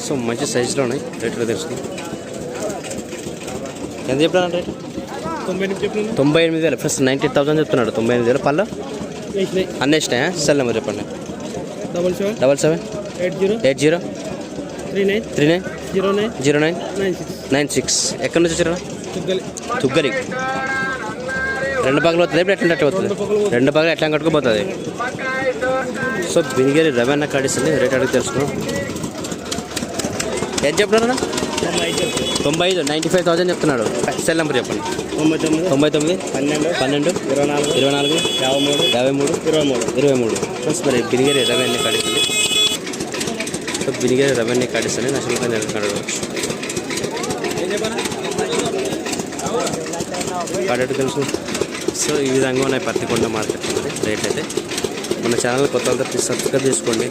So మంచి సైజులో ఉన్నాయి. రేట్లు తెలుసు. ఎంత చెప్పినా రేటు? 98,000 ఫస్ట్ 98,000 చెప్తున్నాడు. 98,000 పళ్ళు అన్నీ ఇచ్చినాయా? సెల్ నెంబర్ చెప్పండి. 77 80 39 09 96. ఎక్కడి నుంచి వచ్చారా? తుగ్గలి. 2 పగలు అవుతుంది. ఇప్పుడు ఎట్లా అవుతుంది? 2 పగలు ఎట్లా కట్టుకోపోతుంది. సో బినిగేరి రవణ కాడిస్తుంది. రేట్ అడిగి తెలుసుకున్నాం. ఎంత చెప్తున్నారా? 95 95,000 చెప్తున్నాడు. సెల్ నెంబర్ చెప్పండి. 99 12 24 53 ఫ్రెండ్స్ మరి బినిగేరి రవణ కాడిస్తుంది. సో బినిగేరి రవణ కాడిస్తుంది. నేషనల్ కాడేటు తెలుసు. సో ఈ విధంగా ఉన్నాయి పత్తికొండ మార్కెట్ రేట్ అయితే. మన ఛానల్ కొత్త వాళ్ళతో ప్లీజ్ సబ్స్క్రైబ్ చేసుకోండి.